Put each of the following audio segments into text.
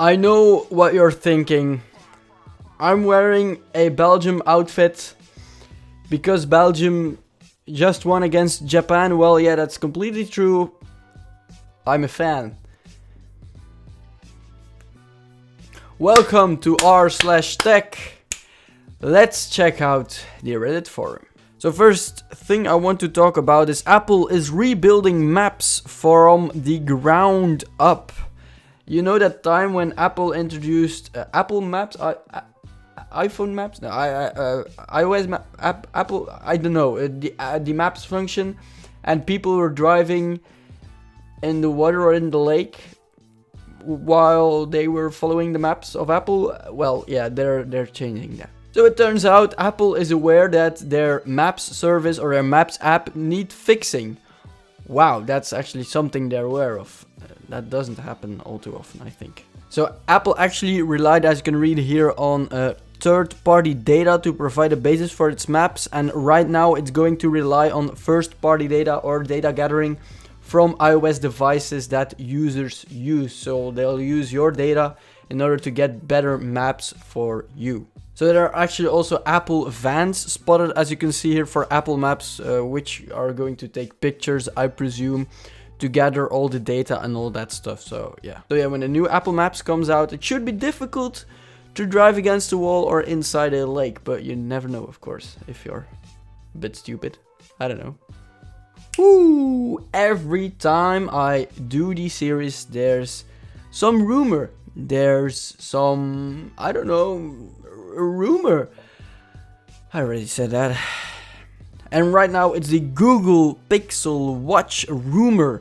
I know what you're thinking. I'm wearing a Belgium outfit because Belgium just won against Japan. Well, yeah, that's completely true. I'm a fan. Welcome to r/tech. Let's check out the Reddit forum. So first thing I want to talk about is Apple is rebuilding maps from the ground up. You know that time when Apple introduced Apple Maps, iPhone Maps, no, iOS map, Apple, I don't know, the Maps function, and people were driving in the water or in the lake while they were following the maps of Apple. Well, yeah, they're changing that. So it turns out Apple is aware that their Maps service or their Maps app need fixing. Wow, that's actually something they're aware of. That doesn't happen all too often, I think. So Apple actually relied, as you can read here, on third-party data to provide a basis for its maps, and right now it's going to rely on first-party data or data gathering from iOS devices that users use. So they'll use your data in order to get better maps for you. So there are actually also Apple vans spotted, as you can see here, for Apple Maps, which are going to take pictures, I presume, to gather all the data and all that stuff. So yeah, when the new Apple Maps comes out, it should be difficult to drive against a wall or inside a lake, but you never know, of course, if you're a bit stupid. I don't know. Ooh, every time I do these series, there's some rumor. There's some, I don't know, rumor. I already said that. And right now it's the Google Pixel Watch rumor.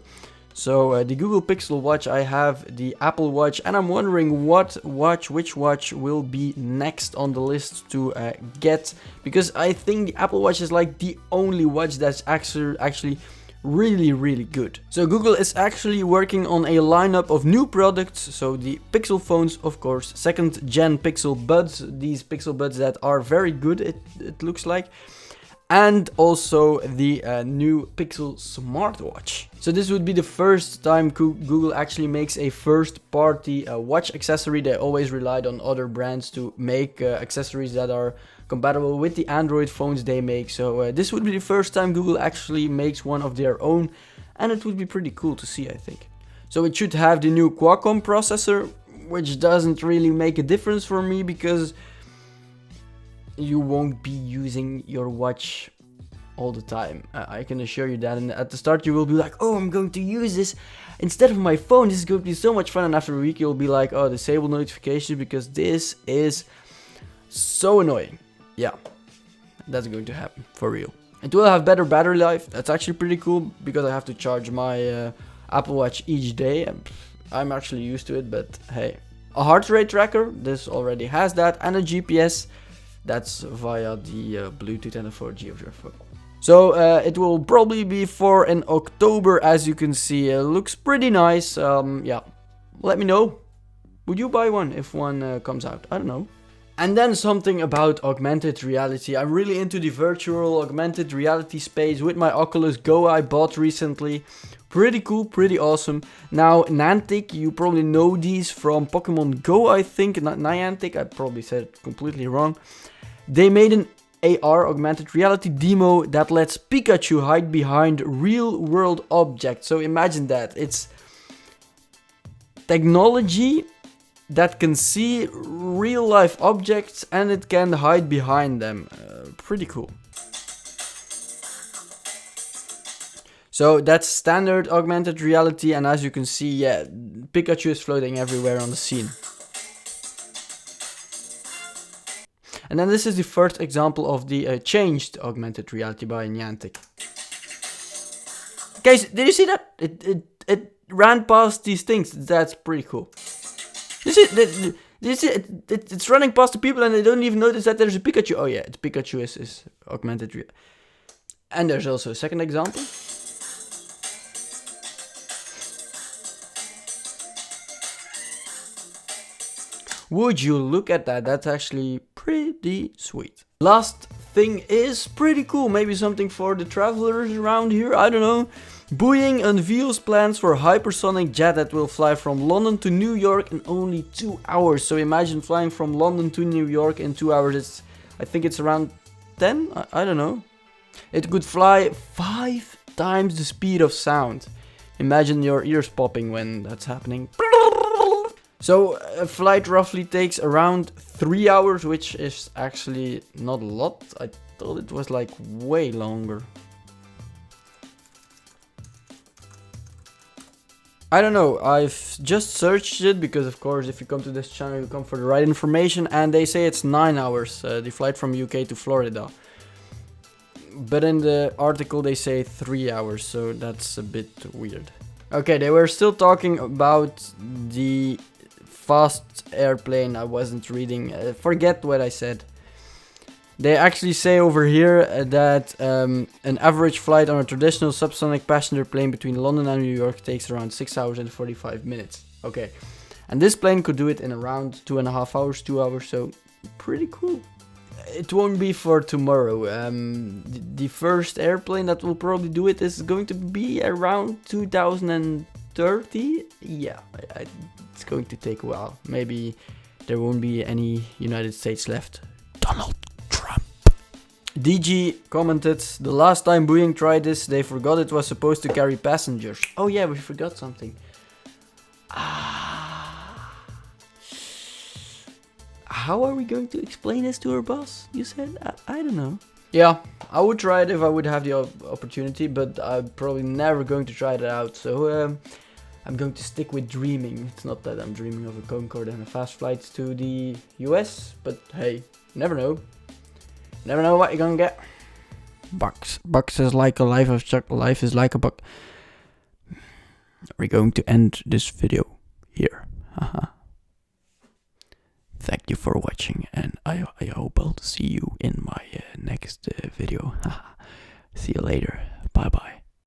So the Google Pixel Watch, I have the Apple Watch, and I'm wondering which watch will be next on the list to get, because I think the Apple Watch is like the only watch that's actually really good. So Google is actually working on a lineup of new products. So the Pixel phones, of course, second gen Pixel Buds, these Pixel Buds that are very good, it looks like. And also the new Pixel Smartwatch. So this would be the first time Google actually makes a first-party watch accessory. They always relied on other brands to make accessories that are compatible with the Android phones they make. So this would be the first time Google actually makes one of their own, and it would be pretty cool to see, I think. So it should have the new Qualcomm processor, which doesn't really make a difference for me because you won't be using your watch all the time. I can assure you that. And at the start you will be like, oh, I'm going to use this instead of my phone. This is going to be so much fun. And after a week you'll be like, oh, disable notifications because this is so annoying. Yeah, that's going to happen for real. It will have better battery life. That's actually pretty cool because I have to charge my Apple Watch each day. And I'm actually used to it, but hey. A heart rate tracker, this already has that, and a GPS. That's via the Bluetooth and the 4G of your phone. So it will probably be for in October, as you can see. Looks pretty nice. Yeah, let me know. Would you buy one if one comes out? I don't know. And then something about augmented reality. I'm really into the virtual augmented reality space with my Oculus Go I bought recently. Pretty cool, pretty awesome. Now, Niantic, you probably know these from Pokemon Go, I think. Not Niantic, I probably said it completely wrong. They made an AR augmented reality demo that lets Pikachu hide behind real world objects. So imagine that. It's technology that can see real life objects and it can hide behind them. Pretty cool. So that's standard augmented reality, and as you can see, yeah, Pikachu is floating everywhere on the scene. And then this is the first example of the changed augmented reality by Niantic. Guys, did you see that? It ran past these things. That's pretty cool. It's running past the people and they don't even notice that there's a Pikachu. Oh yeah, Pikachu is augmented reality. And there's also a second example. Would you look at that? That's actually pretty sweet. Last thing is pretty cool. Maybe something for the travelers around here. I don't know. Boeing unveils plans for a hypersonic jet that will fly from London to New York in only 2 hours. So imagine flying from London to New York in 2 hours. I think it's around 10? I don't know. It could fly 5 times the speed of sound. Imagine your ears popping when that's happening. So a flight roughly takes around 3 hours, which is actually not a lot. I thought it was like way longer. I don't know, I've just searched it because of course if you come to this channel you come for the right information, and they say it's 9 hours, the flight from UK to Florida. But in the article they say 3 hours, so that's a bit weird. Okay, they were still talking about the fast airplane. I wasn't reading, forget what I said. They actually say over here that an average flight on a traditional subsonic passenger plane between London and New York takes around 6 hours and 45 minutes. Okay, and this plane could do it in around 2.5 hours, 2 hours, so pretty cool. It won't be for tomorrow. The first airplane that will probably do it is going to be around 2030. Yeah, it's going to take a while. Maybe there won't be any United States left. Donald Trump. DG commented, the last time Boeing tried this, they forgot it was supposed to carry passengers. Oh yeah, we forgot something. How are we going to explain this to our boss? You said? I don't know. Yeah, I would try it if I would have the opportunity, but I'm probably never going to try it out. So I'm going to stick with dreaming. It's not that I'm dreaming of a Concorde and a fast flight to the US, but hey, never know. Never know what you're gonna get. Bucks is like a life of Chuck. Life is like a buck. We're going to end this video here. Thank you for watching, and I hope I'll see you in my next video. See you later.